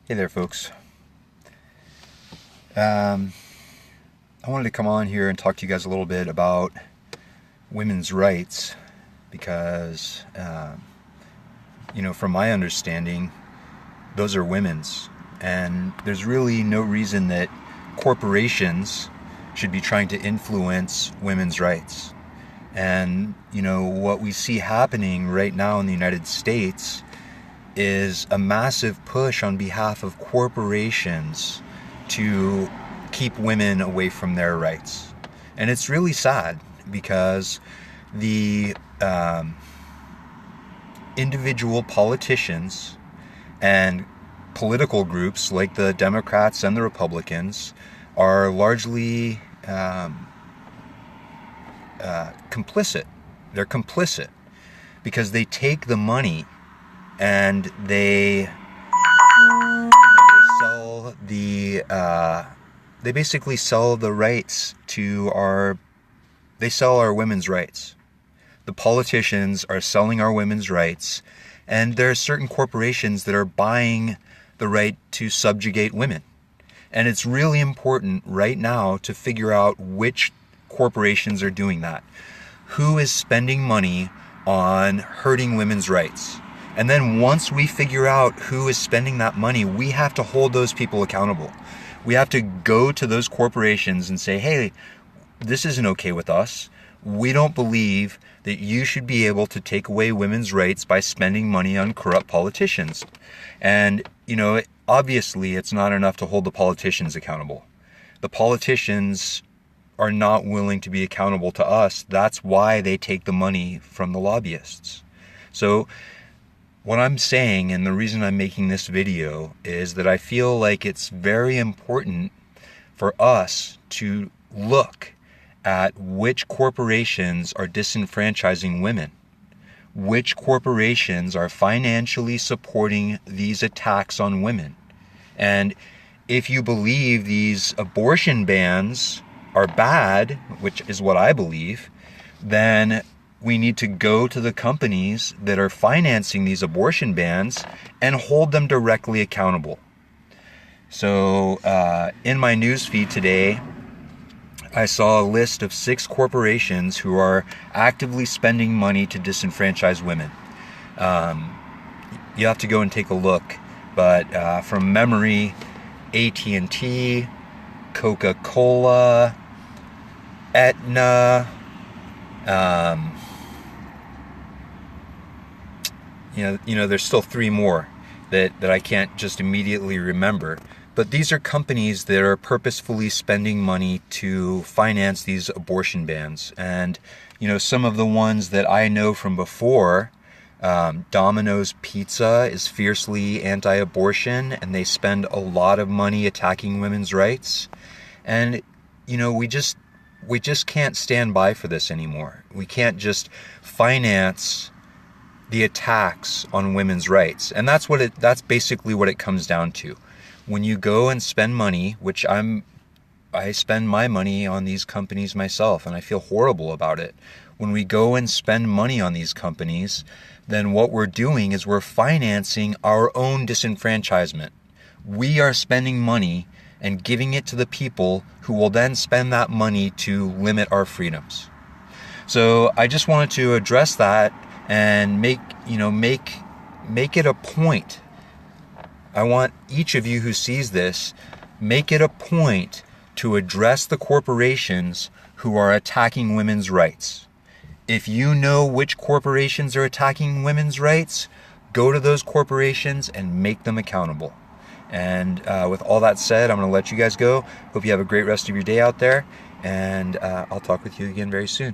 Hey there, folks. I wanted to come on here and talk to you guys a little bit about women's rights because, from my understanding, those are women's. And there's really no reason that corporations should be trying to influence women's rights. And, what we see happening right now in the United States is a massive push on behalf of corporations to keep women away from their rights. And it's really sad because the individual politicians and political groups like the Democrats and the Republicans are largely complicit. They're complicit because they take the money and they sell they basically sell the rights to they sell our women's rights. The politicians are selling our women's rights, and there are certain corporations that are buying the right to subjugate women. And it's really important right now to figure out which corporations are doing that. Who is spending money on hurting women's rights? And then once we figure out who is spending that money, we have to hold those people accountable. We have to go to those corporations and say, hey, this isn't okay with us. We don't believe that you should be able to take away women's rights by spending money on corrupt politicians. And, obviously it's not enough to hold the politicians accountable. The politicians are not willing to be accountable to us. That's why they take the money from the lobbyists. So what I'm saying, and the reason I'm making this video, is that I feel like it's very important for us to look at which corporations are disenfranchising women, which corporations are financially supporting these attacks on women. And if you believe these abortion bans are bad, which is what I believe, then we need to go to the companies that are financing these abortion bans and hold them directly accountable. So in my newsfeed today, I saw a list of 6 corporations who are actively spending money to disenfranchise women. You have to go and take a look, but from memory, AT&T, Coca-Cola, Aetna, there's still 3 more that I can't just immediately remember. But these are companies that are purposefully spending money to finance these abortion bans. And, some of the ones that I know from before, Domino's Pizza is fiercely anti-abortion, and they spend a lot of money attacking women's rights. And, we just can't stand by for this anymore. We can't just finance the attacks on women's rights. And that's basically what it comes down to. When you go and spend money, which I spend my money on these companies myself, and I feel horrible about it. When we go and spend money on these companies, then what we're doing is we're financing our own disenfranchisement. We are spending money and giving it to the people who will then spend that money to limit our freedoms. So I just wanted to address that and make it a point. I want each of you who sees this, make it a point to address the corporations who are attacking women's rights. If you know which corporations are attacking women's rights, go to those corporations and make them accountable. And with all that said, I'm going to let you guys go. Hope you have a great rest of your day out there, and I'll talk with you again very soon.